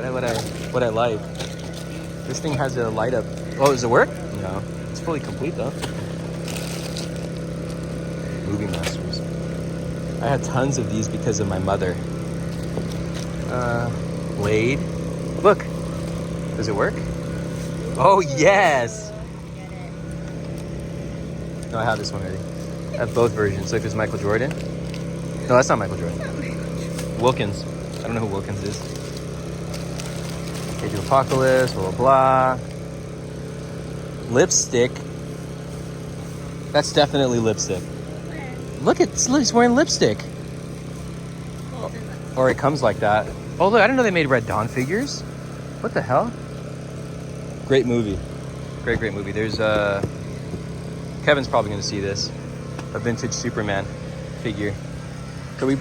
what I like. This thing has a light up. Oh, does it work? No, it's fully complete though. Movie Masters. I had tons of these because of my mother. Blade. Look. Does it work? Oh yes. No, I have this one already. I have both versions. Look, there's Michael Jordan. No, that's not Michael Jordan. Wilkins. I don't know who Wilkins is. Age of Apocalypse, blah, blah, blah. Lipstick. That's definitely lipstick. Look, he's wearing lipstick. Or it comes like that. Oh, look, I didn't know they made Red Dawn figures. What the hell? Great movie. Great movie. There's, Kevin's probably going to see this. A vintage Superman figure. So I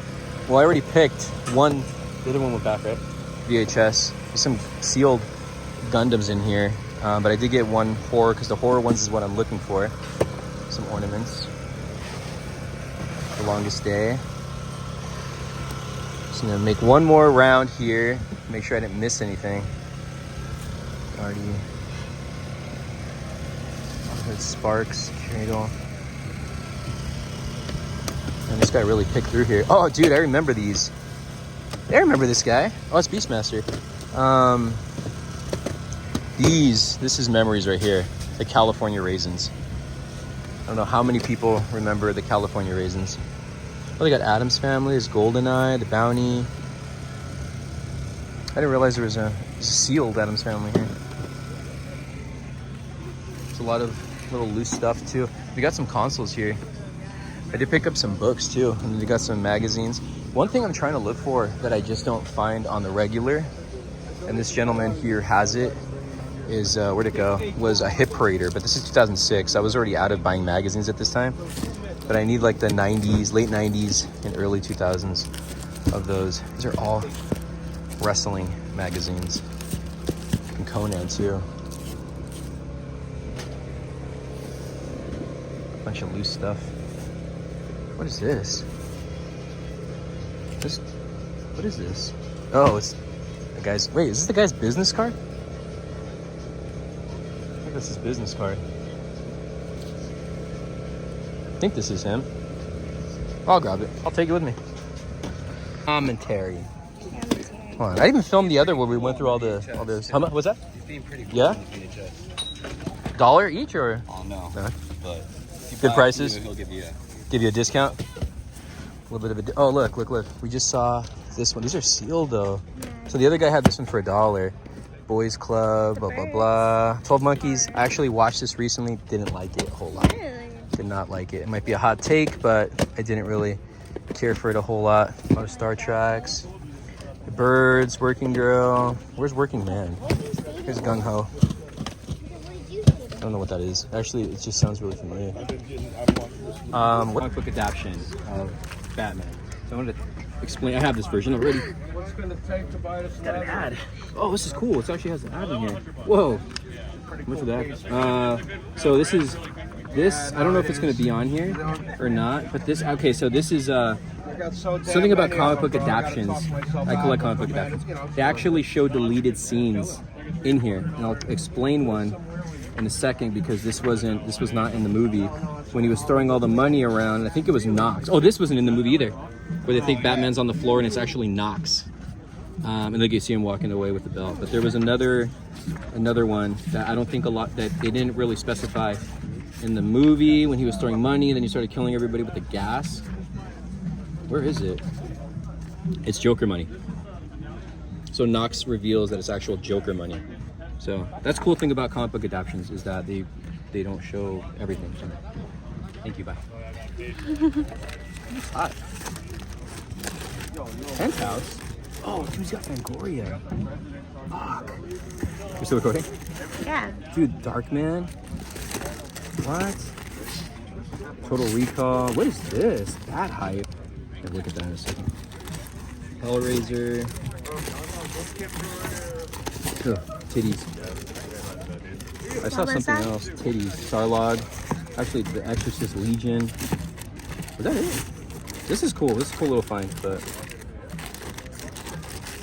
already picked one. The other one went back, right? VHS. There's some sealed Gundams in here. But I did get one horror, because the horror ones is what I'm looking for. Some ornaments. The Longest Day. Just gonna make one more round here. Make sure I didn't miss anything. Already. Sparks, Cradle. And this guy really picked through here. Oh, dude, I remember these. I remember this guy. Oh, it's Beastmaster. This is memories right here. The California Raisins. I don't know how many people remember the California Raisins. Oh, they got Addams Family, there's GoldenEye, The Bounty. I didn't realize there was a sealed Addams Family here. There's a lot of little loose stuff too. We got some consoles here. I did pick up some books too, and we got some magazines. One thing I'm trying to look for that I just don't find on the regular, and this gentleman here has it, is where'd it go? Was a Hit Parader, but this is 2006. I was already out of buying magazines at this time, but I need like the 90s, late 90s and early 2000s of those. These are all wrestling magazines. And Conan too. Bunch of loose stuff. What is this? What is this? Oh, it's the guy's. Wait, is this the guy's business card? I think that's his business card. I think this is him. I'll grab it. I'll take it with me. Commentary. Come on. I even filmed the other where we went through all this. How much was that? Yeah. $1 each or? Oh no. But good prices. He'll give you a discount. A little bit of a. Oh look. We just saw this one. These are sealed though. So the other guy had this one for $1. Boys Club, blah blah blah. 12 Monkeys. I actually watched this recently. Didn't like it a whole lot. Did not like it. It might be a hot take, but I didn't really care for it a whole lot. A lot of Star Treks. The Birds, Working Girl. Where's Working Man? Here's Gung Ho. I don't know what that is. Actually, it just sounds really familiar. Comic book adaptation of Batman. So I wanted to explain. I have this version already. What's going to take to buy this? Got an ad. Oh, this is cool. It actually has an ad in here. Whoa. Look at that. So this is. This, I don't know if it's going to be on here or not, but this, okay, so this is something about comic book adaptions. I collect comic book adaptions. They actually show deleted scenes in here, and I'll explain one in a second because this was not in the movie. When he was throwing all the money around, I think it was Knox. Oh, this wasn't in the movie either, where they think Batman's on the floor and it's actually Knox. And then you see him walking away with the belt. But there was another one that I don't think that they didn't really specify in the movie when he was throwing money, and then he started killing everybody with the gas. Where is it? It's Joker money. So Knox reveals that it's actual Joker money. So that's the cool thing about comic book adaptions is that they don't show everything. Thank you, bye. It's hot. Penthouse? Oh, dude, he's got Fangoria. Fuck. You're still recording? Yeah. Dude, Darkman. What? Total Recall. What is this? That hype. I'll look at that in a second. Hellraiser. Ugh, titties. I saw something else. Titties. Starlog. Actually, The Exorcist Legion. Was that it? This is cool. This is a cool little find, but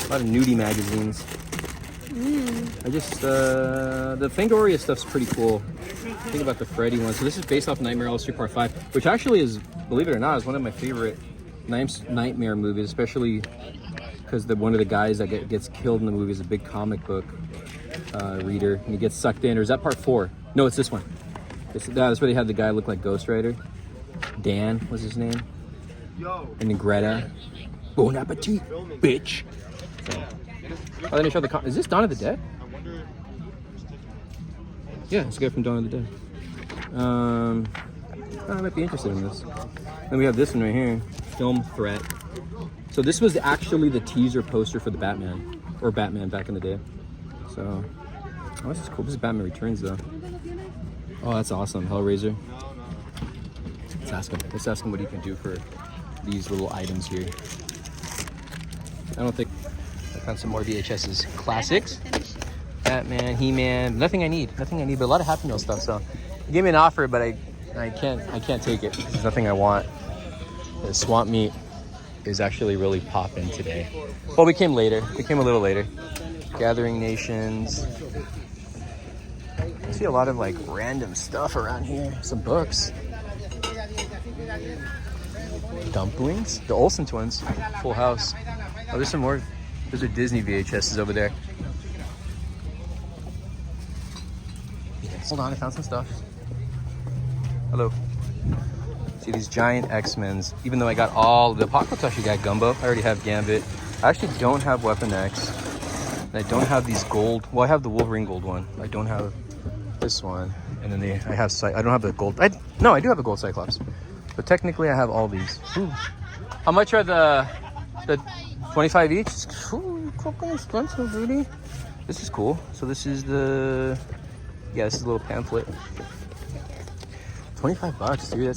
a lot of nudie magazines. I just the Fangoria stuff's pretty cool. Think about the Freddy one. So this is based off Nightmare on Elm Street Part 5, which actually is, believe it or not, is one of my favorite nightmare movies, especially because one of the guys that gets killed in the movie is a big comic book reader, and he gets sucked in. Or is that Part 4? No, it's this one. That's where they had the guy look like Ghost Rider. Dan was his name. And then Greta. Bon appetit, bitch. So, oh, then they showed is this Dawn of the Dead? Yeah, it's a guy from Dawn of the Dead. I might be interested in this. Then we have this one right here, Film Threat. So this was actually the teaser poster for the Batman, or Batman back in the day. So, oh, this is cool. This is Batman Returns though. Oh, that's awesome. Hellraiser. Let's ask him. Let's ask him what he can do for these little items here. I don't think I found some more VHSs. Classics. Batman, He-Man. Nothing I need, but a lot of Happy Meal stuff. So, he gave me an offer, but I can't take it. There's nothing I want. The Swamp Meat is actually really popping today. Well, we came later. We came a little later. Gathering Nations. I see a lot of like random stuff around here. Some books. Dumplings. The Olsen twins. Full House. Oh, there's some more. Those are Disney VHSs over there. Yes. Hold on, I found some stuff. Hello. See these giant X-Men's. Even though I got all the Apocalypse, actually got Gumbo. I already have Gambit. I actually don't have Weapon X. And I don't have these gold. Well, I have the Wolverine gold one. I don't have this one. And then I don't have the gold. No, I do have a gold Cyclops. But technically, I have all these. Ooh. How much are the 25 each? Ooh, fucking expensive, dude. This is cool. So this is this is a little pamphlet. 25 bucks, dude.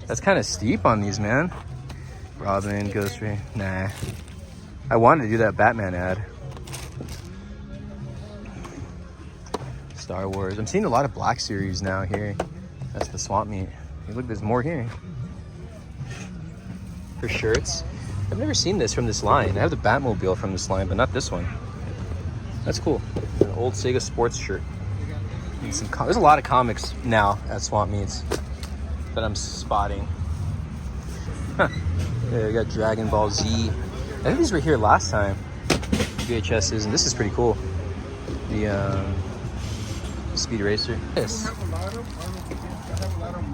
That's kind of steep on these, man. Robin, Ghost Rider. Nah. I wanted to do that Batman ad. Star Wars. I'm seeing a lot of Black Series now here. That's the Swamp Meat. Hey, look, there's more here. For shirts. I've never seen this from this line. I have the Batmobile from this line, but not this one. That's cool. An old Sega Sports shirt. And there's a lot of comics now at Swamp Meats that I'm spotting. Huh. Yeah, we got Dragon Ball Z. I think these were here last time. VHSs, and this is pretty cool. The Speed Racer.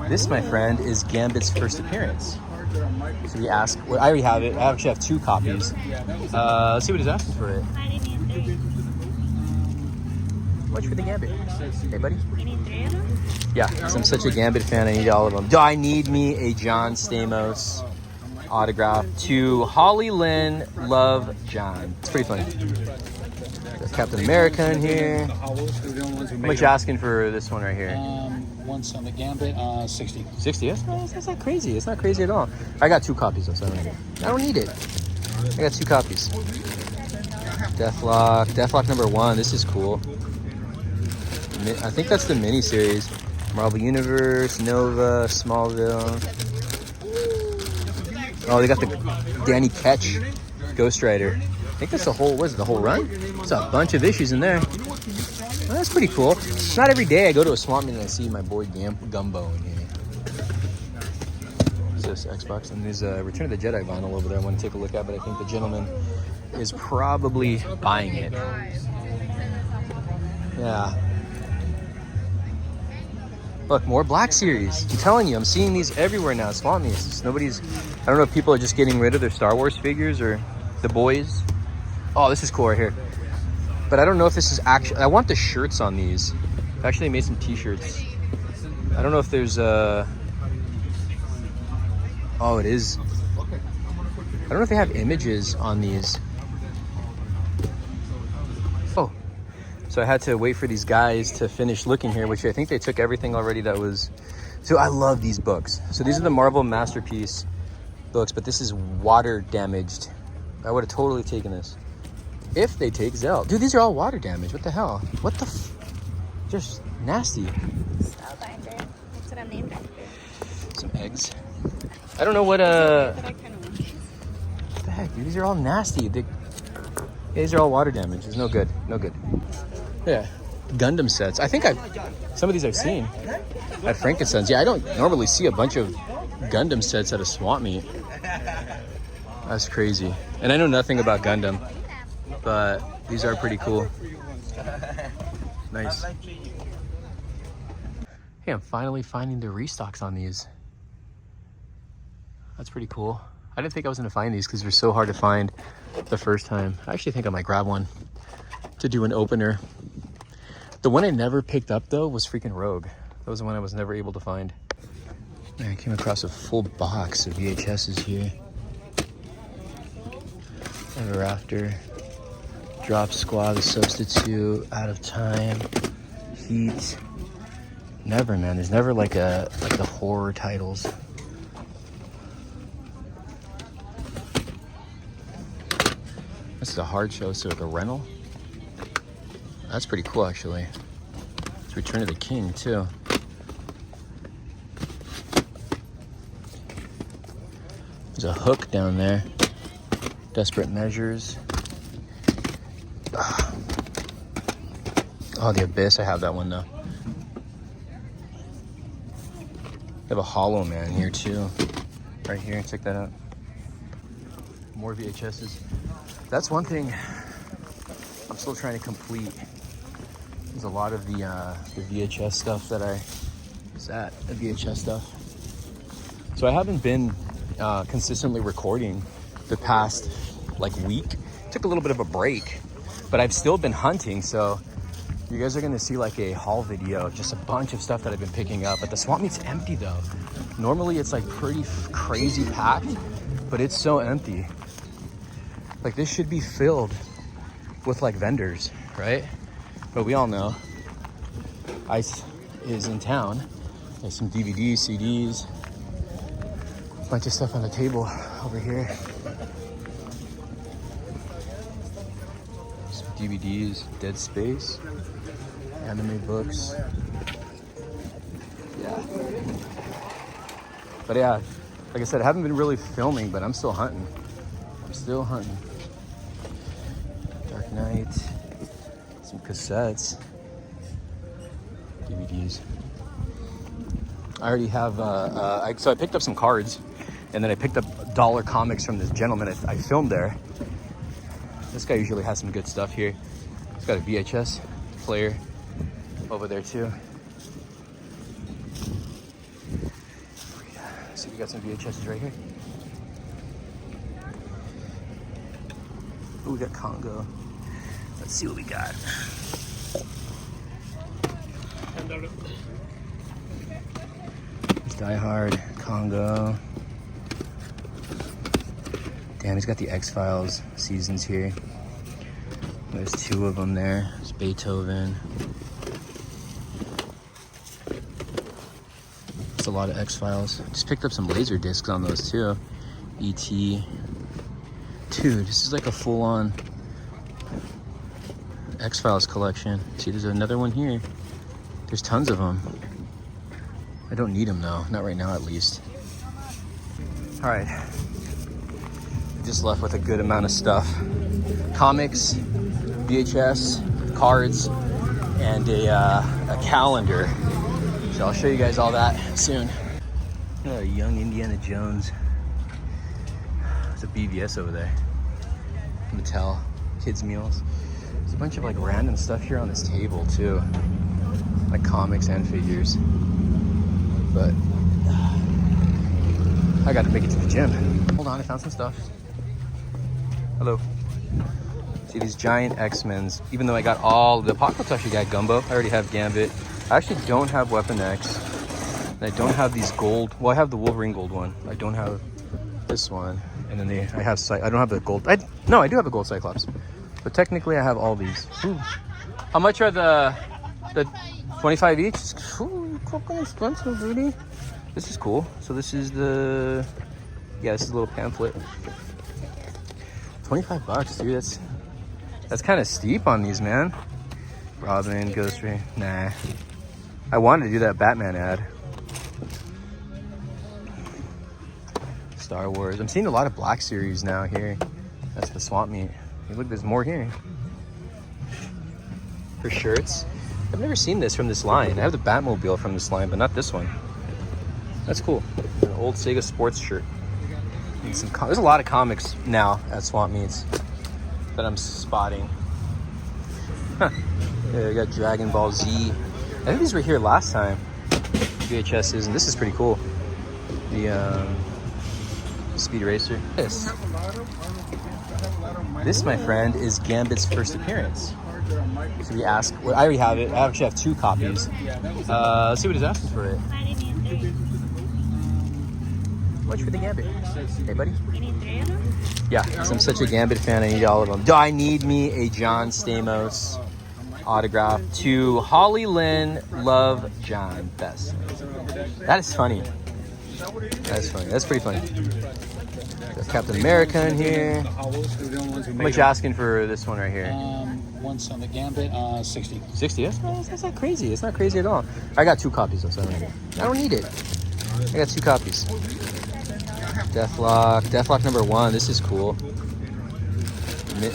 This, my friend, is Gambit's first appearance. So we ask. Well, I already have it. I actually have 2 copies. Let's see what he's asking for it. How much for the Gambit? Hey, buddy. You need 3 of them? Yeah, because I'm such a Gambit fan. I need all of them. Do I need me a John Stamos autograph to Holly Lynn Love John? It's pretty funny. There's Captain America in here. How much you asking for this one right here? Once on the Gambit, 60. 60? That's not crazy. It's not crazy at all. I got 2 copies though, so I don't need it. I got 2 copies. Deathlock number 1. This is cool. I think that's the mini-series. Marvel Universe, Nova, Smallville. Oh, they got the Danny Ketch Ghost Rider. I think that's the whole run? There's a bunch of issues in there. Well, that's pretty cool. It's not every day I go to a Swamp Meet and I see my boy Gumbo in here. What's this? Xbox. And there's a Return of the Jedi vinyl over there I want to take a look at, but I think the gentleman is probably buying it. Yeah. Look, more Black Series. I'm telling you, I'm seeing these everywhere now. Swamp Meets. I don't know if people are just getting rid of their Star Wars figures or the boys. Oh, this is cool right here. But I don't know if this is actually... I want the shirts on these. I actually made some t-shirts. I don't know if there's a... Oh, it is. I don't know if they have images on these. Oh. So I had to wait for these guys to finish looking here, which I think they took everything already that was... So I love these books. So these are the Marvel Masterpiece books, but this is water damaged. I would have totally taken this. If they take Zell. Dude, these are all water damaged. What the hell? What the just nasty. Spellbinder. That's what I'm named after. Some eggs. I don't know what But I kind of want these. the heck, dude? These are all nasty. These are all water damage. It's no good. No good. Yeah. Gundam sets. I think some of these I've seen at Frankenstein's. Yeah, I don't normally see a bunch of Gundam sets at a swap meet. That's crazy. And I know nothing about Gundam, but these are pretty cool. Nice. Hey, I'm finally finding the restocks on these. That's pretty cool. I didn't think I was gonna find these because they're so hard to find the first time. I actually think I might grab one to do an opener. The one I never picked up though was freaking Rogue. That was the one I was never able to find. I came across a full box of VHSs here. Ever After, Drop Squad, The Substitute, Out of Time, Heat. Never, man. There's never like the horror titles. This is a hard show, so like a rental. That's pretty cool, actually. It's Return of the King, too. There's a Hook down there. Desperate Measures. Oh, The Abyss. I have that one, though. They have a Hollow Man here, too. Right here. Check that out. More VHSs. That's one thing I'm still trying to complete. There's a lot of the VHS stuff that the VHS stuff. So I haven't been consistently recording the past like week. Took a little bit of a break, but I've still been hunting. So you guys are gonna see like a haul video, just a bunch of stuff that I've been picking up. But the swap meet's empty though. Normally it's like pretty crazy packed, but it's so empty. Like this should be filled with like vendors, right? But we all know ICE is in town. There's some DVDs, CDs, a bunch of stuff on the table over here. Some DVDs, Dead Space, anime books. Yeah. But yeah, like I said, I haven't been really filming, but I'm still hunting. Still hunting. Dark Knight, some cassettes, DVDs. I already have, so I picked up some cards, and then I picked up dollar comics from this gentleman I filmed there. This guy usually has some good stuff here. He's got a VHS player over there too. See, we got some VHSs right here. Ooh, we got Congo. Let's see what we got. There's Die Hard, Congo. Damn, he's got the X-Files seasons here. There's 2 of them there. There's Beethoven. It's a lot of X-Files. Just picked up some laser discs on those too. E.T. Dude, this is like a full-on X-Files collection. See, there's another one here. There's tons of them. I don't need them though, not right now at least. All right, just left with a good amount of stuff. Comics, VHS, cards, and a calendar. So I'll show you guys all that soon. Oh, young Indiana Jones. There's a BVS over there. Mattel, kids meals. There's a bunch of like random stuff here on this table too. Like comics and figures. But I gotta make it to the gym. Hold on, I found some stuff. Hello. See these giant X-Men's. Even though I got all the Apocalypse, actually got Gumbo. I already have Gambit. I actually don't have Weapon X. And I don't have these gold. Well, I have the Wolverine gold one. I don't have this one. And then I don't have the gold. No, I do have a gold Cyclops. But technically I have all these. Ooh. How much are the 25 each? Ooh, fucking expensive, really. This is cool. So this is this is a little pamphlet. 25 bucks, dude. That's kind of steep on these, man. Robin, Ghost Ray. Nah. I wanted to do that Batman ad. Star Wars. I'm seeing a lot of Black Series now here. That's the swap meet. Hey, look, there's more here. For shirts. I've never seen this from this line. I have the Batmobile from this line, but not this one. That's cool. An old Sega sports shirt. And there's a lot of comics now at swap meets that I'm spotting. Huh. Yeah, we got Dragon Ball Z. I think these were here last time. VHSs, and this is pretty cool. The Speed Racer. This, my friend, is Gambit's first appearance. So we ask. Well, I already have it. I actually have 2 copies. Let's see what he's asking for it. Much for the Gambit. Hey, buddy. You need 3 of them? Yeah, because I'm such a Gambit fan, I need all of them. Do I need me a John Stamos autograph to Holly Lynn, love John Best? That is funny. That's funny. That's pretty funny. Got Captain America in here. How much you asking for this one right here? One Summit Gambit, 60. 60? That's not crazy. It's not crazy at all. I got 2 copies though, so I don't need it. I got 2 copies. Deathlock number 1. This is cool.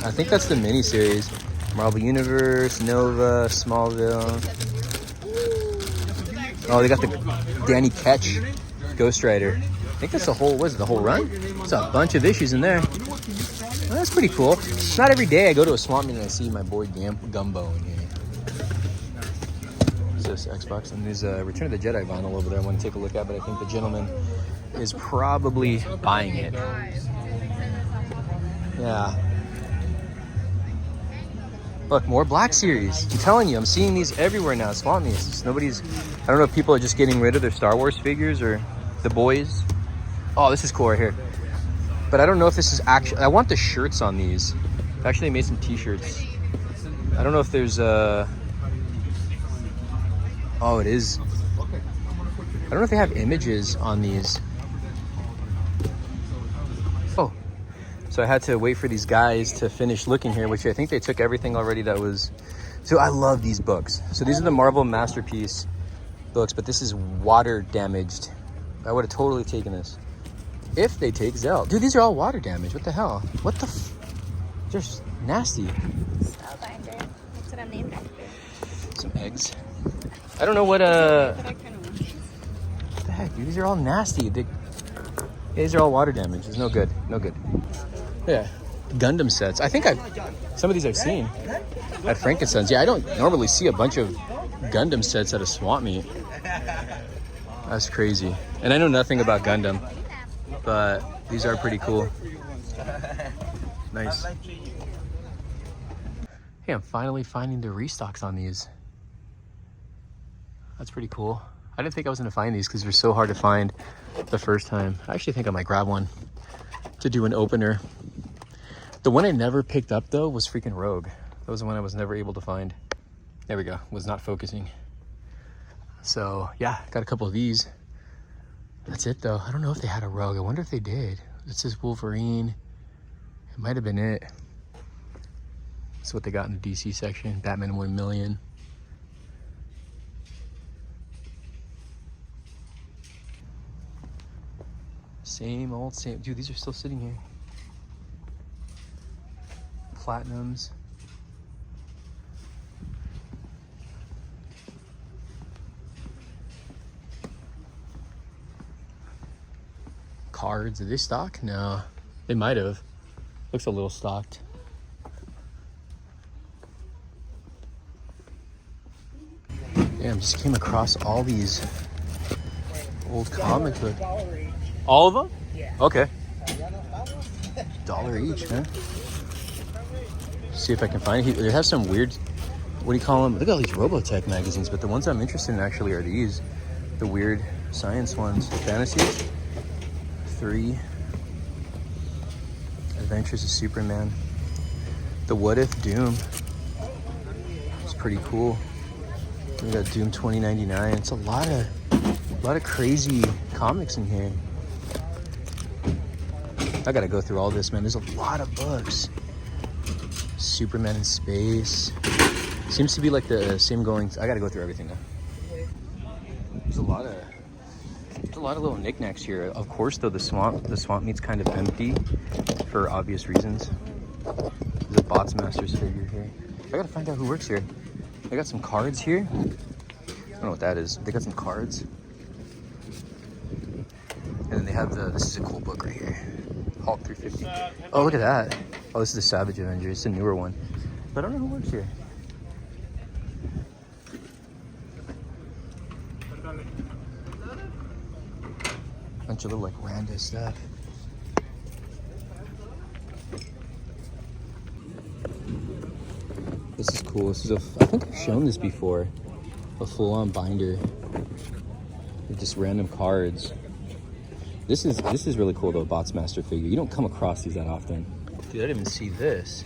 I think that's the mini series. Marvel Universe, Nova, Smallville. Oh, they got the Danny Ketch Ghost Rider. I think that's the whole, what is it, the whole run? There's a bunch of issues in there. Well, that's pretty cool. It's not every day I go to a swamp meet and I see my boy Gumbo in here. This Xbox, and there's a Return of the Jedi vinyl over there I want to take a look at, but I think the gentleman is probably buying it. Yeah. Look, more Black Series. I'm telling you, I'm seeing these everywhere now. Swamp meets. It's nobody's. I don't know if people are just getting rid of their Star Wars figures or the boys. Oh, this is cool right here. But I don't know if this is actually. I want the shirts on these. I actually made some T-shirts. I don't know if there's Oh, it is. I don't know if they have images on these. Oh. So I had to wait for these guys to finish looking here, which I think they took everything already that was... So I love these books. So these are the Marvel Masterpiece books, but this is water damaged. I would have totally taken this. If they take Zell. Dude, these are all water damaged. What the hell? What the They're just nasty. Spellbinder. That's what I'm named after. Some eggs. I don't know what But I kind of want these. What the heck, dude? These are all nasty. These are all water damage. It's no good. No good. Yeah. Gundam sets. I think some of these I've seen at Frankenstein's. Yeah, I don't normally see a bunch of Gundam sets at a swap meet. That's crazy. And I know nothing about Gundam, but these are pretty cool. Nice. Hey, I'm finally finding the restocks on these. That's pretty cool. I didn't think I was gonna find these because they're so hard to find the first time. I actually think I might grab one to do an opener. The one I never picked up though was freaking Rogue. That was the one I was never able to find. There we go, was not focusing. So yeah, got a couple of these. That's it though. I don't know if they had a Rogue. I wonder if they did. It says Wolverine. It might have been it. That's what they got in the DC section. Batman 1 million. Same old same. Dude, these are still sitting here. Platinums. Cards. Are they stock? No. They might have. Looks a little stocked. Damn, just came across all these old comic books. All of them? Yeah. Okay. $1 each, man. See if I can find it. They have some weird, what do you call them? Look at all these Robotech magazines, but the ones I'm interested in actually are these. The weird science ones. Fantasy. 3. Adventures of Superman. The What If Doom. It's pretty cool. We got Doom 2099. It's a lot of crazy comics in here. I gotta go through all this, man. There's a lot of books. Superman in space. Seems to be like the same going. I gotta go through everything now. There's a lot of little knickknacks here. Of course, though, the swamp meet's kind of empty for obvious reasons. There's a Bots Masters figure here. I gotta find out who works here. They got some cards here. I don't know what that is. They got some cards. And then they have this is a cool book right here. Hulk 350. Oh, look at that. Oh, this is the Savage Avengers. It's a newer one. But I don't know who works here. Bunch of little like random stuff. This is cool. This is I think I've shown this before. A full-on binder with just random cards. This is really cool though, Bots Master figure. You don't come across these that often. Dude, I didn't even see this.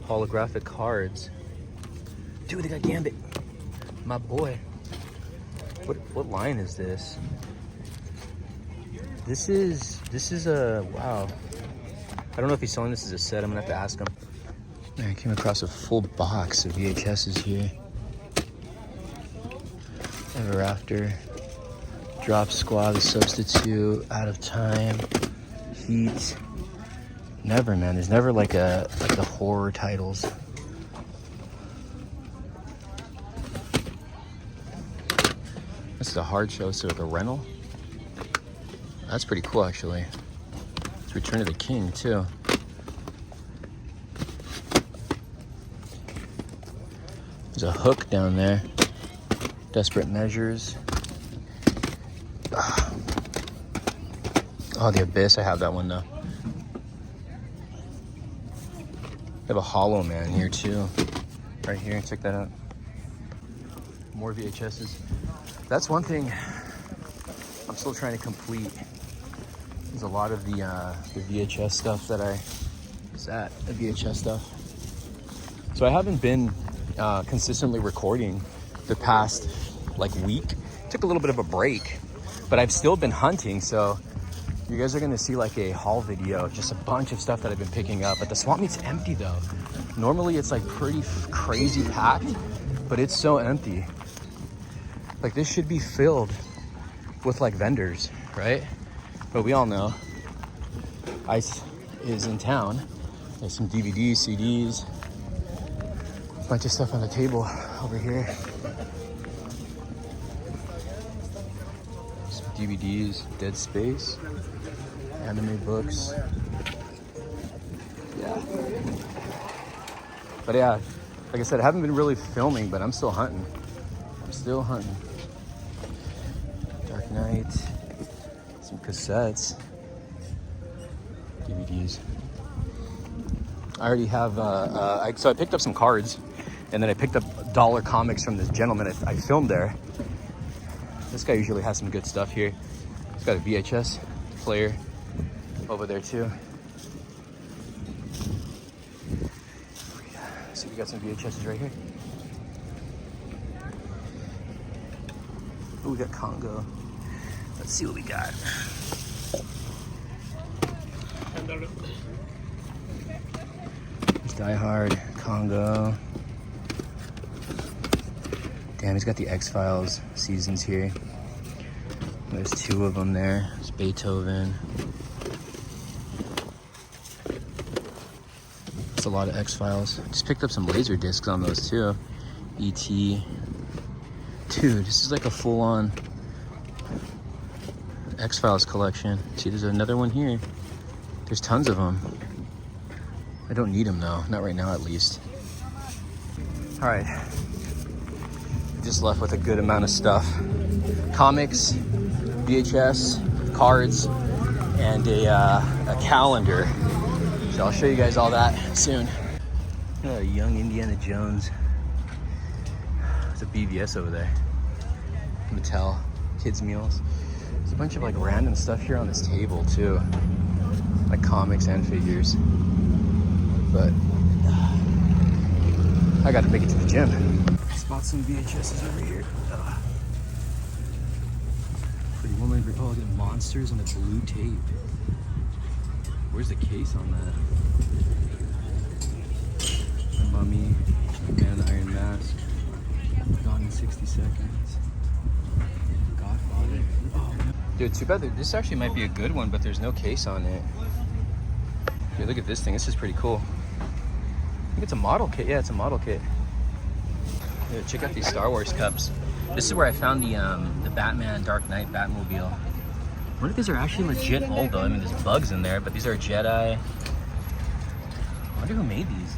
Holographic cards. Dude, they got Gambit. My boy. What line is this? This is a wow. I don't know if he's selling this as a set. I'm gonna have to ask him. I came across a full box of VHSs here. Ever After, Drop Squad, The Substitute, Out of Time, Heat. Never, man. There's never like the horror titles. This is a hard show, so like a rental. That's pretty cool, actually. It's Return of the King, too. There's a Hook down there. Desperate Measures. Oh, The Abyss. I have that one, though. They have a Hollow Man here, too. Right here. Check that out. More VHSs. That's one thing I'm still trying to complete. There's a lot of the VHS stuff that the VHS stuff. So I haven't been consistently recording the past like week. Took a little bit of a break, but I've still been hunting. So you guys are gonna see like a haul video, just a bunch of stuff that I've been picking up. But the swap meet's empty though. Normally it's like pretty crazy packed, but it's so empty. Like this should be filled with like vendors, right? But we all know ICE is in town. There's some DVDs, CDs, a bunch of stuff on the table over here. Some DVDs, Dead Space, anime books. Yeah. But yeah, like I said, I haven't been really filming, but I'm still hunting. Dark Knight, some cassettes, DVDs. I already have, so I picked up some cards, and then I picked up dollar comics from this gentleman I filmed there. This guy usually has some good stuff here. He's got a VHS player over there too. So we got some VHSs right here. Oh, we got Congo. Let's see what we got. Die Hard, Congo. Damn, he's got the X-Files seasons here. There's 2 of them there. There's Beethoven. That's a lot of X-Files. Just picked up some laser discs on those too. E.T. Dude, this is like a full-on X-Files collection. See, there's another one here. There's tons of them. I don't need them though, not right now at least. All right, just left with a good amount of stuff. Comics, VHS, cards, and a calendar. So I'll show you guys all that soon. Young Indiana Jones. There's a BVS over there. Mattel, kids meals. There's a bunch of like random stuff here on this table too. Like comics and figures. But I got to make it to the gym. Spot some VHSs over here. Pretty Woman, Republican Monsters on a blue tape. Where's the case on that? The Mummy, Man in the Iron Mask, Gone in 60 Seconds, Godfather. Oh, dude, too bad. This actually might be a good one, but there's no case on it. Dude, look at this thing. This is pretty cool. think it's a model kit. Yeah, it's a model kit. Yeah, check out these Star Wars cups. This is where I found the Batman Dark Knight Batmobile. I wonder if these are actually legit old though. I mean, there's bugs in there, but these are Jedi. I wonder who made these.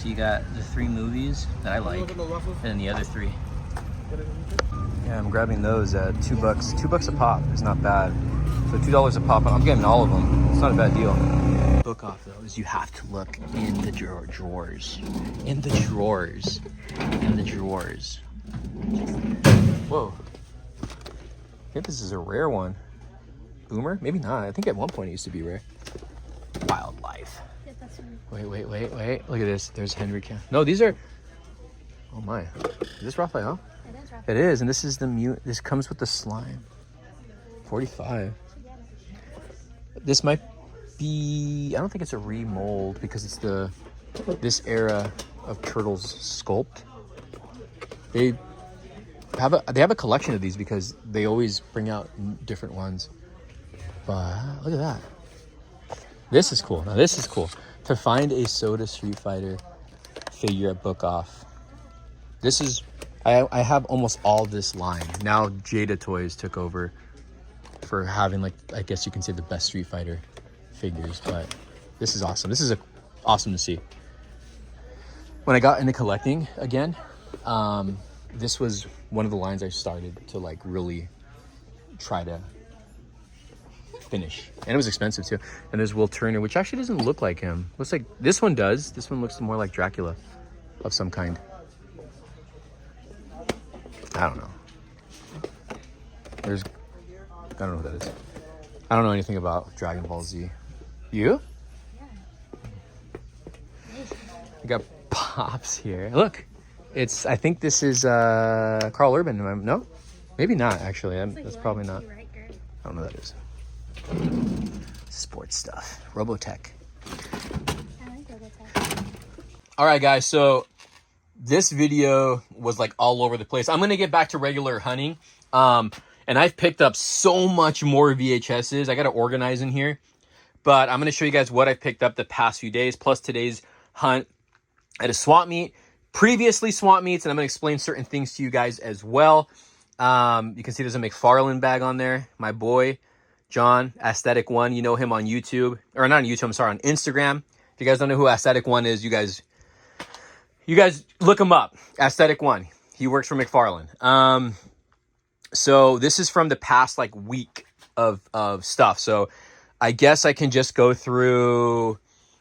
So you got the 3 movies that I like, and then the other 3. Yeah, I'm grabbing those at $2. $2 a pop is not bad. So $2 a pop. I'm getting all of them. It's not a bad deal. Book off though is you have to look in the drawers. In the drawers. In the drawers. Whoa. I think this is a rare one. Boomer? Maybe not. I think at one point it used to be rare. Wildlife. Wait. Look at this. There's Henry Cavill. No, these are... Oh my. Is this Raphael? It is Raphael. It is, and this is the mute. This comes with the slime. 45. This might be... I don't think it's a remold because it's this era of Turtles sculpt. They have a collection of these because they always bring out different ones. But look at that. This is cool. Now this is cool. To find a Soda Street Fighter figure at Book Off. This is... I have almost all this line. Now Jada Toys took over for having, like, I guess you can say the best Street Fighter figures. But this is awesome. This is awesome to see. When I got into collecting again, this was one of the lines I started to, like, really try to finish. And it was expensive too. And there's Will Turner, which actually doesn't look like him. Looks like this one does. This one looks more like Dracula of some kind. I don't know. I don't know what that is. I don't know anything about Dragon Ball Z. You? We got Pops here. Look, I think this is Carl Urban. No? Maybe not, actually. That's probably not. I don't know what that is. Sports stuff. Robotech. I like Robotech. All right, guys. So this video was like all over the place. I'm going to get back to regular hunting. And I've picked up so much more VHSs. I got to organize in here. But I'm going to show you guys what I've picked up the past few days, plus today's hunt at a swap meet. Previously swap meets, and I'm going to explain certain things to you guys as well. You can see there's a McFarlane bag on there. My boy, John, Aesthetic One. You know him on YouTube. Or not on YouTube, I'm sorry, on Instagram. If you guys don't know who Aesthetic One is, you guys look him up. Aesthetic One. He works for McFarlane. So this is from the past, like, week of stuff. So I guess I can just go through...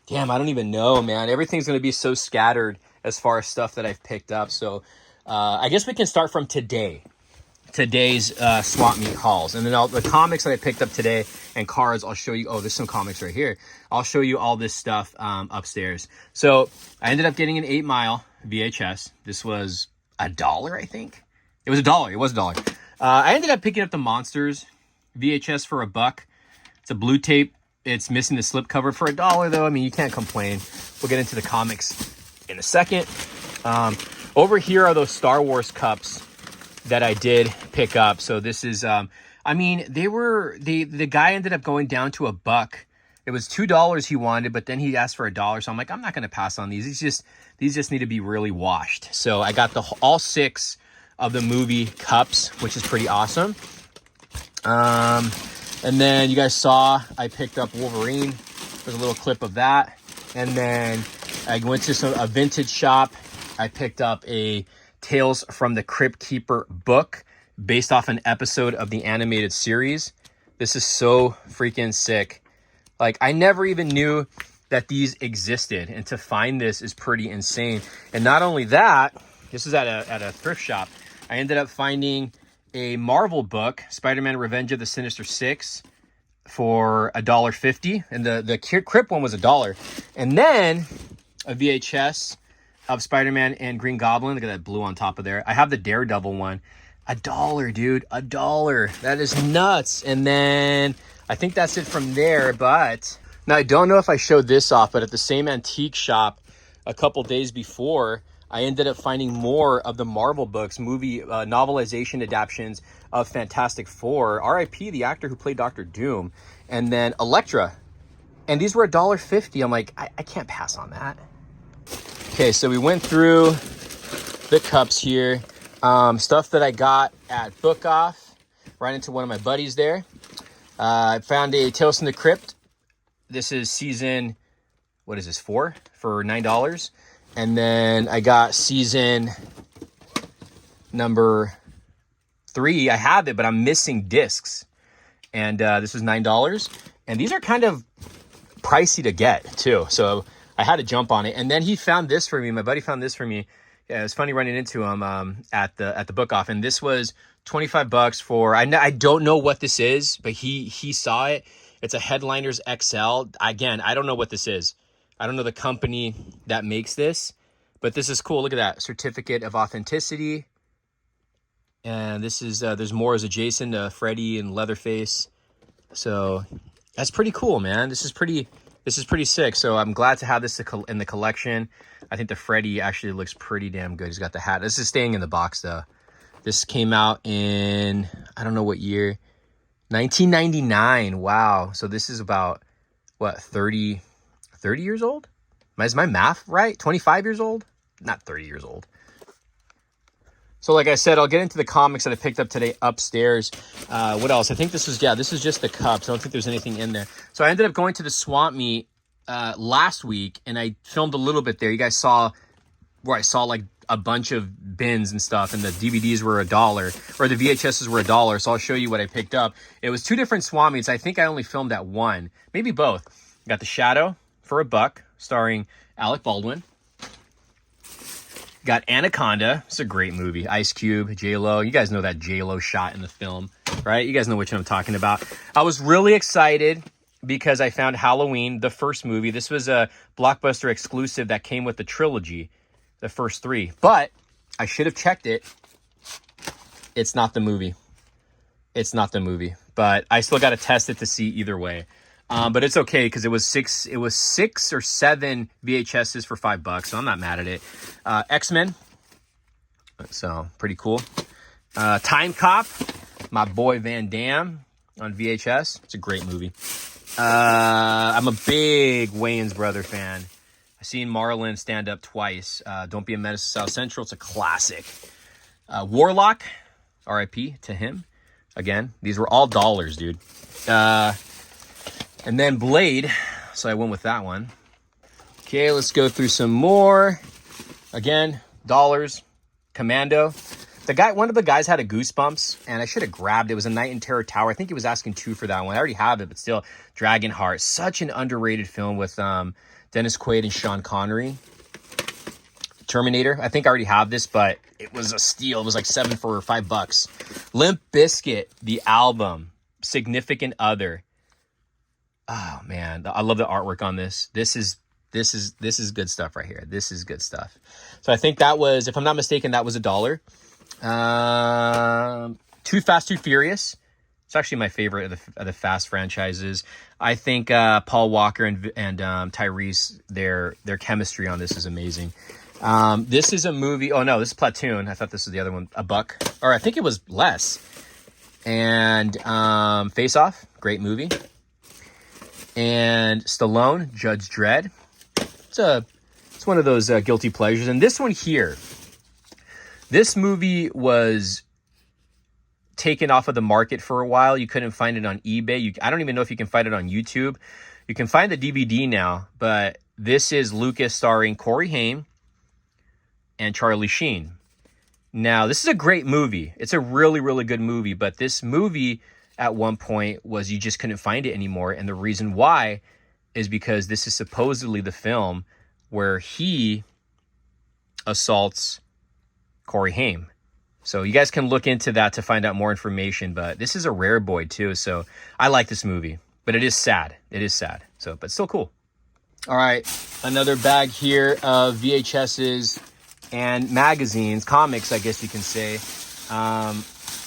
Damn, I don't even know, man. Everything's going to be so scattered as far as stuff that I've picked up. So I guess we can start from today's swap meet hauls. And then the comics that I picked up today and cards, I'll show you. Oh, there's some comics right here. I'll show you all this stuff upstairs. So I ended up getting an 8 Mile VHS. This was $1, I think. It was $1. It was $1. I ended up picking up the Monsters VHS for $1. It's a blue tape. It's missing the slipcover for $1, though. I mean, you can't complain. We'll get into the comics in a second. Over here are those Star Wars cups that I did pick up. So this is, I mean, the guy ended up going down to $1. It was $2 he wanted, but then he asked for $1. So I'm like, I'm not going to pass on these. These just need to be really washed. So I got all 6 of the movie cups, which is pretty awesome. And then you guys saw I picked up Wolverine. There's a little clip of that. And then I went to a vintage shop. I picked up a Tales from the Crypt Keeper book based off an episode of the animated series. This is so freaking sick. Like, I never even knew that these existed. And to find this is pretty insane. And not only that, this is at a thrift shop. I ended up finding a Marvel book, Spider-Man Revenge of the Sinister Six, for $1.50. And the Crypt one was $1. And then a VHS of Spider-Man and Green Goblin. Look at that blue on top of there. I have the Daredevil one. $1, dude. $1. That is nuts. And then I think that's it from there. But now I don't know if I showed this off, but at the same antique shop a couple days before, I ended up finding more of the Marvel books, movie novelization adaptions of Fantastic Four. R.I.P. the actor who played Dr. Doom. And then Elektra. And these were $1.50. I'm like, I can't pass on that. Okay, so we went through the cups here. Stuff that I got at Book Off. Right into one of my buddies there. I found a Tales from the Crypt. This is season, what is this, 4 for $9. And then I got season number 3. I have it, but I'm missing discs. And this was $9. And these are kind of pricey to get too. So I had to jump on it. And then he found this for me. My buddy found this for me. Yeah, it was funny running into him at the Book Off. And this was $25 for, I don't know what this is, but he saw it. It's a Headliners XL. Again, I don't know what this is. I don't know the company that makes this, but this is cool. Look at that. Certificate of authenticity. And this is, there's more as adjacent to Freddy and Leatherface. So that's pretty cool, man. This is pretty sick. So I'm glad to have this in the collection. I think the Freddy actually looks pretty damn good. He's got the hat. This is staying in the box though. This came out in, I don't know what year, 1999. Wow. So this is about, what, 30 years old? Is my math right? 25 years old? Not 30 years old. So like I said, I'll get into the comics that I picked up today upstairs. What else? I think this was just the cups. I don't think there's anything in there. So I ended up going to the swamp meet last week, and I filmed a little bit there. You guys saw where I saw like a bunch of bins and stuff, and the DVDs were $1, or the VHSs were $1. So I'll show you what I picked up. It was 2 different swamp meets. I think I only filmed at one, maybe both. Got The Shadow for $1, starring Alec Baldwin. Got Anaconda. It's a great movie. Ice Cube, J-Lo. You guys know that J-Lo shot in the film, right? You guys know which one I'm talking about. I was really excited because I found Halloween, the first movie. This was a Blockbuster exclusive that came with the trilogy, the first 3. But I should have checked it. It's not the movie. It's not the movie. But I still got to test it to see either way. But it's okay because it was 6 or 7 VHSs for $5, so I'm not mad at it. X-Men, so pretty cool. Time Cop, my boy Van Damme on VHS. It's a great movie. I'm a big Wayans brother fan. I've seen Marlon stand up twice. Don't Be a Menace to South Central. It's a classic. Warlock, R.I.P. to him. Again, these were all $, dude. And then Blade, so I went with that one. Okay, let's go through some more. Again, $. Commando. One of the guys had a Goosebumps, and I should have grabbed it. It was A Night in Terror Tower. I think he was asking $2 for that one. I already have it, but still, Dragonheart. Such an underrated film with Dennis Quaid and Sean Connery. Terminator. I think I already have this, but it was a steal. It was like $7 for $5. Limp Bizkit, the album. Significant Other. Oh man, I love the artwork on this. This is good stuff right here. This is good stuff. So I think that was, if I'm not mistaken, that was $1. Too Fast, Too Furious. It's actually my favorite of the Fast franchises. I think Paul Walker and Tyrese, their chemistry on this is amazing. This is a movie. Oh no, this is Platoon. I thought this was the other one. $1, or I think it was less. And Face Off, great movie. And Stallone, Judge Dredd. It's one of those guilty pleasures. And this one here, this movie was taken off of the market for a while. You couldn't find it on eBay. I don't even know if you can find it on YouTube. You can find the DVD now, but this is Lucas starring Corey Haim and Charlie Sheen. Now, this is a great movie. It's a really, really good movie, but this movie at one point was you just couldn't find it anymore. And the reason why is because this is supposedly the film where he assaults Corey Haim. So you guys can look into that to find out more information, but this is a rare boy too. So I like this movie, but it is sad. It is sad. So, but still cool. All right. Another bag here of VHSs and magazines, comics, I guess you can say.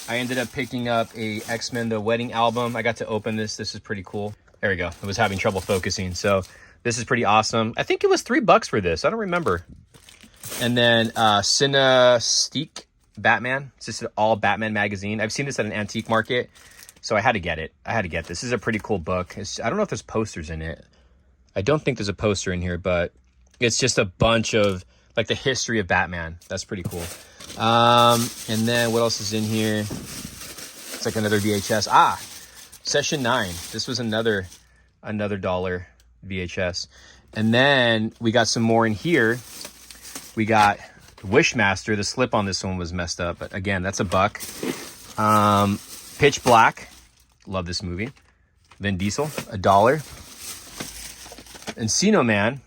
I ended up picking up a X-Men The Wedding album. I got to open this. This is pretty cool. There we go. I was having trouble focusing. So this is pretty awesome. I think it was $3 for this. I don't remember. And then Cinestique Batman. It's just an all Batman magazine. I've seen this at an antique market, so I had to get it. I had to get this. This is a pretty cool book. I don't know if there's posters in it. I don't think there's a poster in here, but It's just a bunch of like the history of Batman. That's pretty cool. And then what else is in here? It's like another VHS. Session 9. This was another dollar VHS. And then we got some more in here. We got Wishmaster. The slip on this one was messed up, but again, that's $1. Pitch Black. Love this movie. Vin Diesel, $1. Encino Man.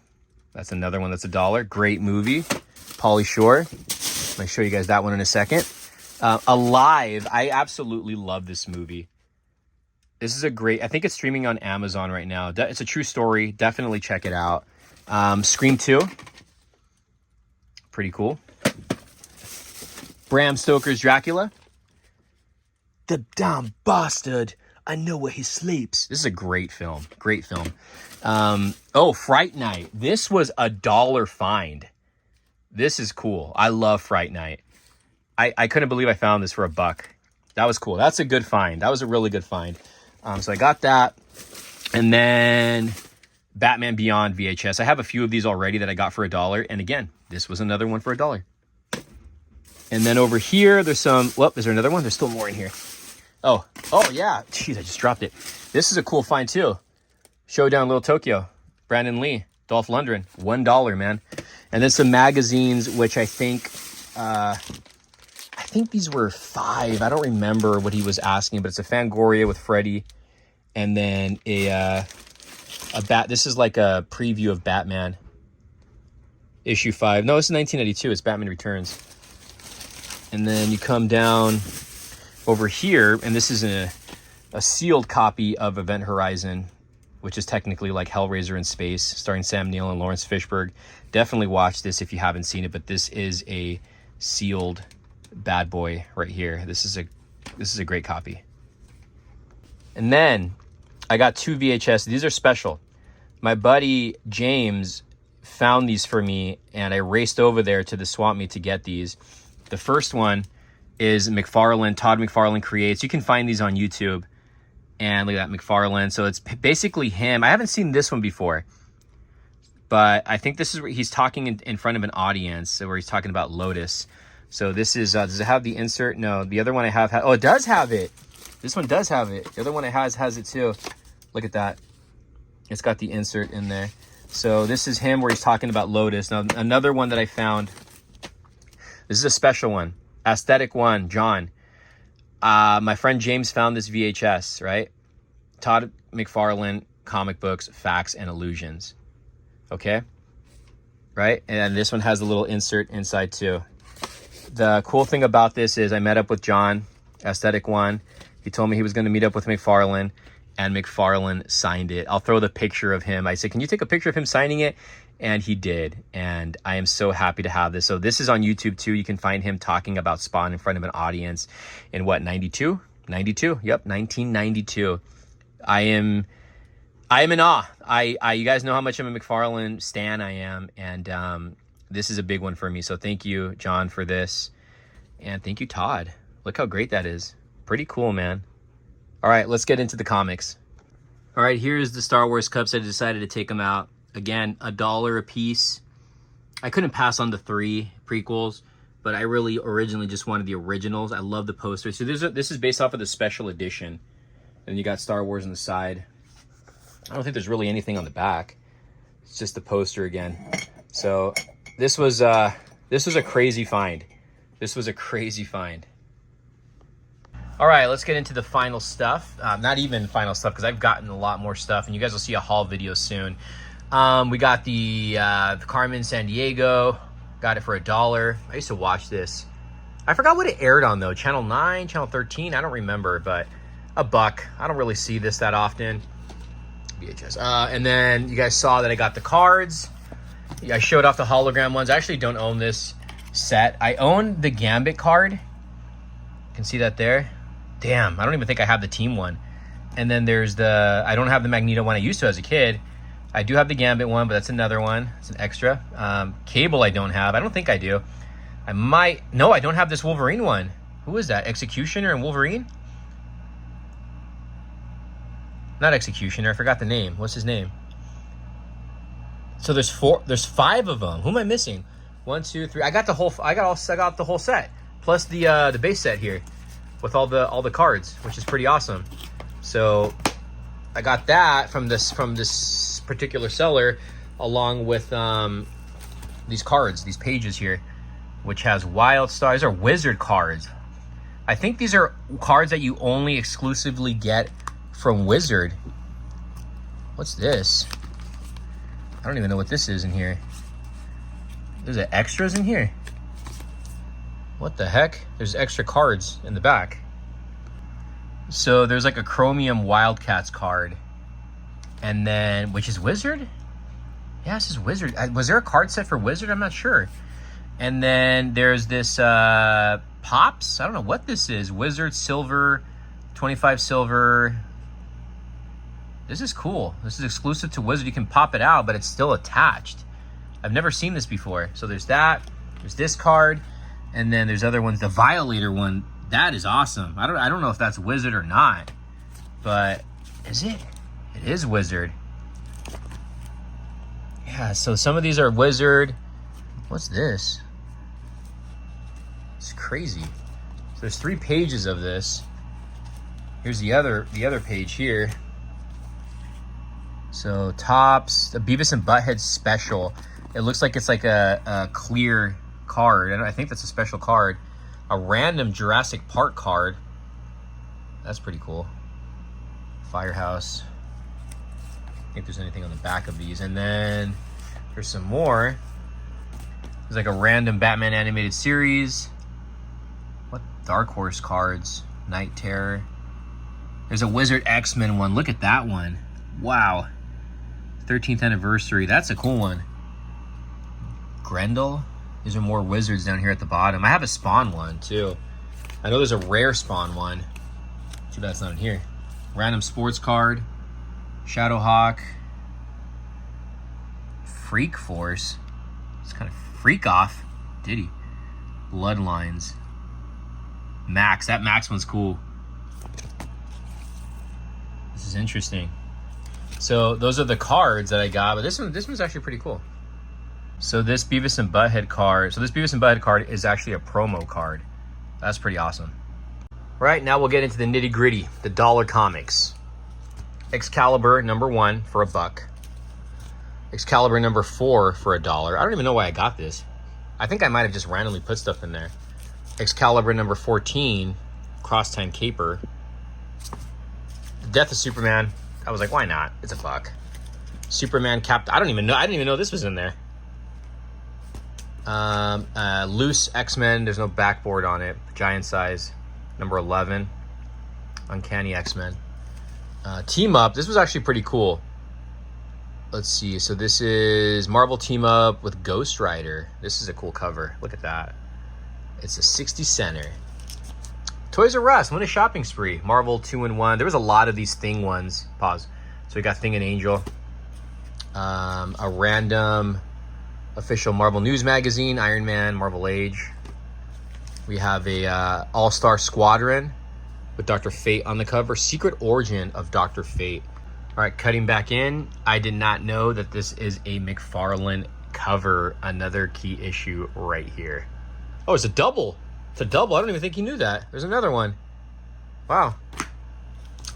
That's another one that's $1. Great movie. Pauly Shore. I'm going to show you guys that one in a second. Alive. I absolutely love this movie. This is a great... I think it's streaming on Amazon right now. It's a true story. Definitely check it out. Scream 2. Pretty cool. Bram Stoker's Dracula. The damn bastard. I know where he sleeps. This is a great film. Great film. Fright Night. This was $1 find. This is cool. I love Fright Night. I couldn't believe I found this for $1. That was cool. That's a good find. That was a really good find. So I got that. And then Batman Beyond VHS. I have a few of these already that I got for $1. And again, this was another one for $1. And then over here, there's some... Well, is there another one? There's still more in here. Oh, yeah. Jeez, I just dropped it. This is a cool find, too. Showdown Little Tokyo. Brandon Lee. Dolph Lundgren. $1, man. And then some magazines, which I think these were $5. I don't remember what he was asking, but it's a Fangoria with Freddy. And then this is like a preview of Batman. Issue 5. No, this is 1992. It's Batman Returns. And then you come down over here, and this is a sealed copy of Event Horizon, which is technically like Hellraiser in space, starring Sam Neill and Lawrence Fishburne. Definitely watch this if you haven't seen it, but this is a sealed bad boy right here. This is a great copy. And then I got 2 VHS. These are special. My buddy James found these for me, and I raced over there to the swap meet to get these. The first one is McFarlane. Todd McFarlane Creates. You can find these on YouTube. And look at that, McFarlane. So it's basically him. I haven't seen this one before, but I think this is where he's talking in front of an audience, where he's talking about Lotus. So this is, does it have the insert? No, the other one I have, it does have it. This one does have it. The other one it has it too. Look at that. It's got the insert in there. So this is him where he's talking about Lotus. Now, another one that I found, this is a special one. Aesthetic one, John. My friend James found this VHS, right? Todd McFarlane, comic books, facts, and illusions. Okay? Right? And this one has a little insert inside too. The cool thing about this is I met up with John, Aesthetic One. He told me he was going to meet up with McFarlane, and McFarlane signed it. I'll throw the picture of him. I said, can you take a picture of him signing it? And he did. And I am so happy to have this. So this is on YouTube too. You can find him talking about Spawn in front of an audience in what, 92? 92? Yep, 1992. I am in awe. You guys know how much of a McFarlane stan I am. And this is a big one for me. So thank you, John, for this. And thank you, Todd. Look how great that is. Pretty cool, man. All right, let's get into the comics. All right, here's the Star Wars cups. I decided to take them out. Again, $1 a piece. I couldn't pass on the 3 prequels, but I really originally just wanted the originals. I love the poster. So this is based off of the special edition. And you got Star Wars on the side. I don't think there's really anything on the back. It's just the poster again. So this was a crazy find. This was a crazy find. All right, let's get into the final stuff. Not even final stuff, because I've gotten a lot more stuff, and you guys will see a haul video soon. We got the Carmen Sandiego. Got it for $1. I used to watch this. I forgot what it aired on, though. Channel 9, Channel 13, I don't remember, but $1. I don't really see this that often. VHS. And then you guys saw that I got the cards. I showed off the hologram ones. I actually don't own this set. I own the Gambit card. You can see that there. Damn, I don't even think I have the team one. And then there's I don't have the Magneto one I used to as a kid. I do have the Gambit one, but that's another one. It's an extra. Cable I don't have. I don't think I do. I might. No, I don't have this Wolverine one. Who is that? Executioner and Wolverine? Not Executioner. I forgot the name. What's his name? So there's 5 of them. Who am I missing? 1, 2, 3. I got the whole set plus the base set here with all the cards, which is pretty awesome. So I got that from this particular seller, along with these cards, these pages here, which has Wild Stars. These are Wizard cards. I think these are cards that you only exclusively get from Wizard. What's this? I don't even know what this is in here. There's extras in here. What the heck? There's extra cards in the back. So there's like a Chromium Wildcats card. And then, which is Wizard? Yeah, this is Wizard. Was there a card set for Wizard? I'm not sure. And then there's this Pops. I don't know what this is. Wizard Silver, 25 Silver. This is cool. This is exclusive to Wizard. You can pop it out, but it's still attached. I've never seen this before. So there's that. There's this card. And then there's other ones. The Violator one, that is awesome. I don't know if that's Wizard or not. But is it? It is Wizard. Yeah, so some of these are Wizard. What's this? It's crazy. So there's 3 pages of this. Here's the other page here. So Tops, the Beavis and Butthead special. It looks like it's like a clear card. I think that's a special card. A random Jurassic Park card. That's pretty cool. Firehouse. I think there's anything on the back of these. And then there's some more. There's like a random Batman animated series. What? Dark Horse cards. Night Terror. There's a Wizard X-Men one. Look at that one. Wow. 13th anniversary. That's a cool one. Grendel. These are more Wizards down here at the bottom. I have a Spawn one too. I know there's a rare Spawn one. Too bad it's not in here. Random sports card. Shadowhawk. Freak Force. It's kind of freak off. Diddy. Bloodlines. Max. That Max one's cool. This is interesting. So those are the cards that I got, but this one's actually pretty cool. So this Beavis and Butthead card. So this Beavis and Butthead card is actually a promo card. That's pretty awesome. Right, now we'll get into the nitty gritty, the dollar comics. Excalibur #1 for $1. Excalibur #4 for $1. I don't even know why I got this. I think I might have just randomly put stuff in there. Excalibur #14, Cross Time Caper. The Death of Superman. I was like, why not? It's $1. Superman Cap. I didn't even know this was in there. Loose X-Men. There's no backboard on it. Giant size. #11. Uncanny X-Men. Team Up. This was actually pretty cool. Let's see. So this is Marvel Team Up with Ghost Rider. This is a cool cover. Look at that. It's a 60 center. Toys R Us, win a shopping spree. Marvel 2-in-1. There was a lot of these Thing ones. Pause. So we got Thing and Angel. A random official Marvel News magazine. Iron Man, Marvel Age. We have a All-Star Squadron with Dr. Fate on the cover. Secret Origin of Dr. Fate. All right, cutting back in. I did not know that this is a McFarlane cover. Another key issue right here. Oh, it's a double. It's a double. I don't even think he knew that. There's another one. Wow.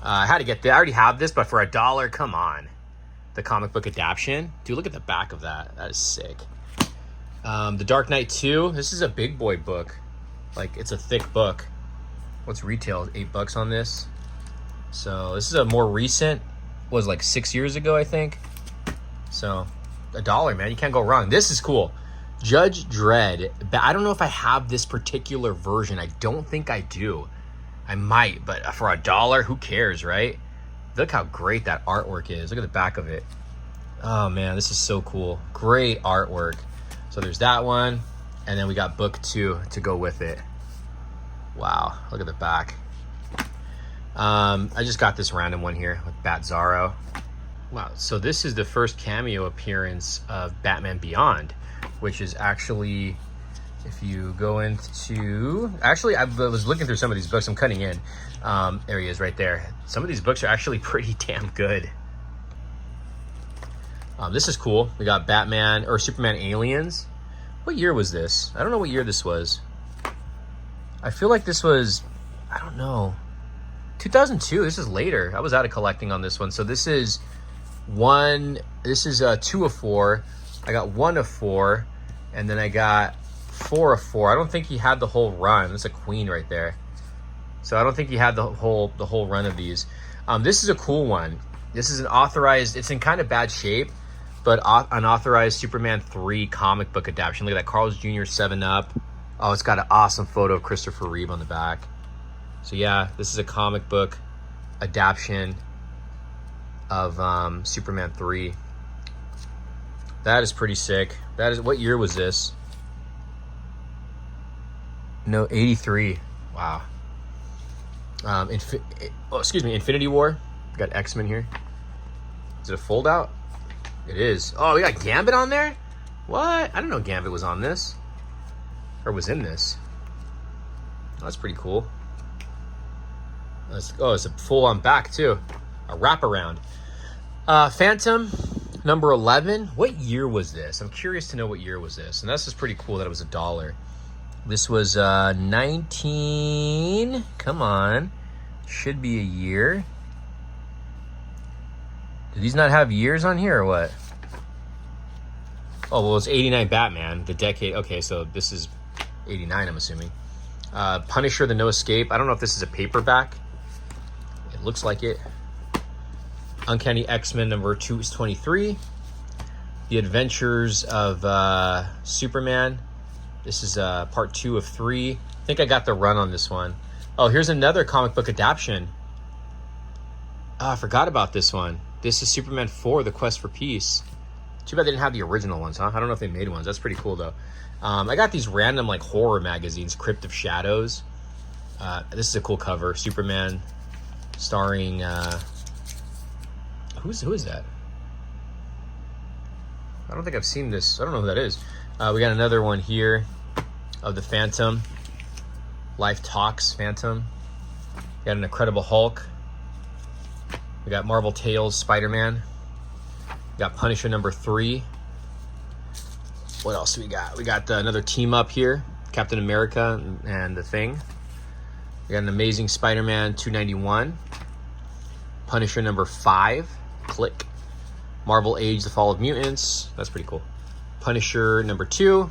I had to get that. I already have this, but for $1, come on. The comic book adaptation. Dude, look at the back of that. That is sick. The Dark Knight 2. This is a big boy book. Like, it's a thick book. What's retail? $8 on this. So this is a more recent. Was like 6 years ago, I think. So $1, man. You can't go wrong. This is cool. Judge Dredd. But I don't know if I have this particular version. I don't think I do. I might, but for $1, who cares, right? Look how great that artwork is. Look at the back of it. Oh man, this is so cool. Great artwork. So there's that one, and then we got book 2 to go with it. Wow, look at the back. I just got this random one here with Bat Zorro. Wow, so this is the first cameo appearance of Batman Beyond, which is actually, if you go into, actually I was looking through some of these books. I'm cutting in. There he is right there. Some of these books are actually pretty damn good. This is cool. We got Batman or Superman Aliens. What year was this? I don't know what year this was. I feel like this was, I don't know, 2002. This is later. I was out of collecting on this one. So this is 2 of 4. I got 1 of 4, and then I got 4 of 4. I don't think he had the whole run. That's a queen right there. So I don't think he had the whole run of these. This is a cool one. This is an authorized, it's in kind of bad shape, but unauthorized Superman 3 comic book adaptation. Look at that, Carl's Jr. 7-Up. Oh, it's got an awesome photo of Christopher Reeve on the back. So yeah, this is a comic book adaptation of Superman 3. That is pretty sick. That is, what year was this? No, 83. Wow. Infinity War. We got X-Men here. Is it a fold out? It is. Oh, we got Gambit on there? What? I didn't know Gambit was on this. Or was in this. Oh, that's pretty cool. It's a full on back too. A wraparound. Phantom number 11. What year was this? I'm curious to know what year was this. And this is pretty cool that it was $1. This was 19. Come on. Should be a year. Do these not have years on here or what? Oh, well, it's 89 Batman, the decade. Okay, so this is 89, I'm assuming. Punisher, the No Escape. I don't know if this is a paperback. It looks like it. Uncanny X-Men number 223. The Adventures of Superman. This is part 2 of 3. I think I got the run on this one. Oh, here's another comic book adaptation. Oh, I forgot about this one. This is Superman 4, The Quest for Peace. Too bad they didn't have the original ones, huh? I don't know if they made ones. That's pretty cool, though. I got these random, like, horror magazines, Crypt of Shadows. This is a cool cover. Superman starring... Who is that? I don't think I've seen this. I don't know who that is. We got another one here of the Phantom. Life Talks Phantom. We got an Incredible Hulk. We got Marvel Tales Spider-Man. We got Punisher number 3. What else do we got? We got another team up here. Captain America and the Thing. We got an Amazing Spider-Man 291. Punisher number 5. Click. Marvel Age, The Fall of Mutants. That's pretty cool. Punisher number 2.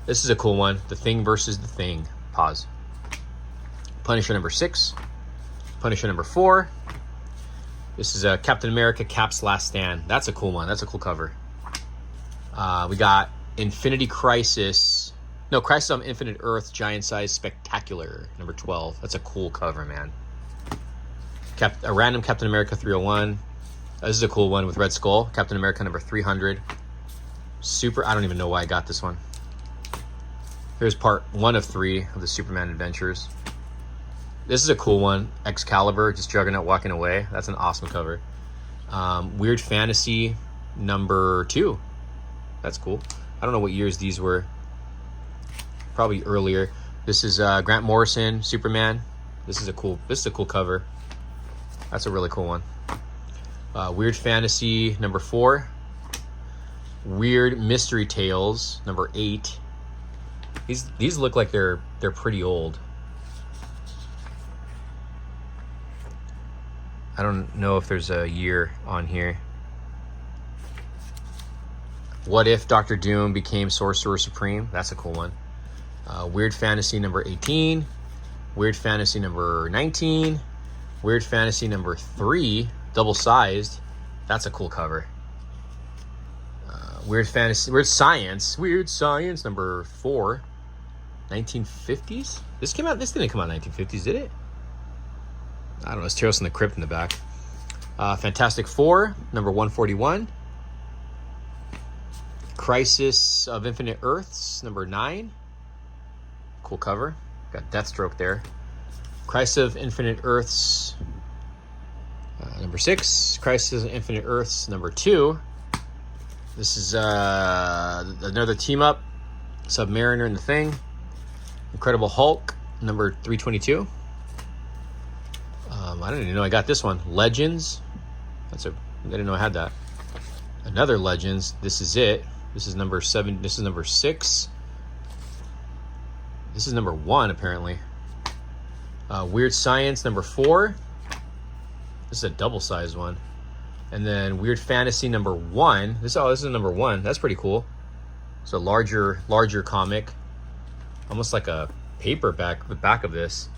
This is a cool one. The Thing versus the Thing. Pause. Punisher number 6. Punisher number 4. This is Captain America Cap's Last Stand. That's a cool one. That's a cool cover. We got Infinity Crisis. No, Crisis on Infinite Earth Giant Size Spectacular number 12. That's a cool cover, man. A random Captain America 301. This is a cool one with Red Skull. Captain America number 300. I don't even know why I got this one. Here's part 1 of 3 of the Superman Adventures. This is a cool one. Excalibur, just Juggernaut walking away. That's an awesome cover. Weird Fantasy number 2. That's cool. I don't know what years these were. Probably earlier. This is Grant Morrison, Superman. This is a cool cover. That's a really cool one. Weird Fantasy number 4. Weird Mystery Tales number 8. These look like they're pretty old. I don't know if there's a year on here. What If Dr. Doom Became Sorcerer Supreme? That's a cool one. Weird Fantasy number 18. Weird Fantasy number 19. Weird Fantasy number 3. Double-sized. That's a cool cover. Weird Science number 4. 1950s? This didn't come out in 1950s, did it? I don't know. It's Tales from the Crypt in the back. Fantastic Four, number 141. Crisis of Infinite Earths, number 9. Cool cover. Got Deathstroke there. Crisis of Infinite Earths, number 6. Crisis of Infinite Earths, number 2. This is another team up. Submariner and the Thing. Incredible Hulk, number 322. I didn't even know I got this one. Legends. I didn't know I had that. Another Legends. This is it. This is number 7. This is number 6. This is number 1, apparently. Weird Science, number 4. This is a double-sized one. And then Weird Fantasy, number 1. This is number 1. That's pretty cool. It's a larger comic. Almost like a paperback, the back of this.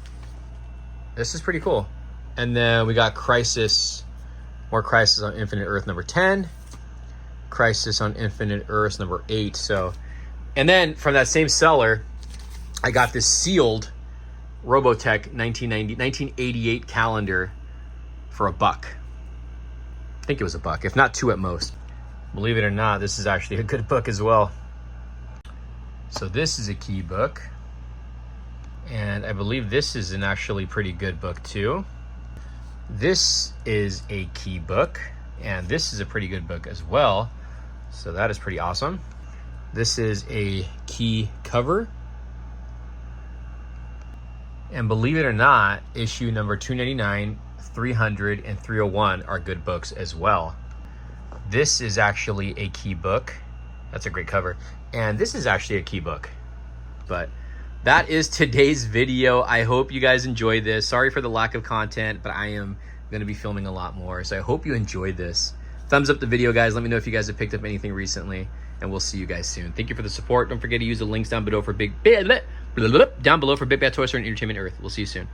This is pretty cool. And then we got Crisis, more Crisis on Infinite Earth, number 10. Crisis on Infinite Earth, number 8. So, and then from that same seller, I got this sealed Robotech 1988 calendar for $1. I think it was $1, if not $2 at most. Believe it or not, this is actually a good book as well. So this is a key book. And I believe this is an actually pretty good book too. This is a key book. And this is a pretty good book as well. So that is pretty awesome. This is a key cover. And believe it or not, issue number 299, 300, and 301 are good books as well. This is actually a key book. That's a great cover. And this is actually a key book. But that is today's video. I hope you guys enjoyed this. Sorry for the lack of content, but I am going to be filming a lot more. So I hope you enjoyed this. Thumbs up the video, guys. Let me know if you guys have picked up anything recently. And we'll see you guys soon. Thank you for the support. Don't forget to use the links down below for Big Bad Toy Store and Entertainment Earth. We'll see you soon.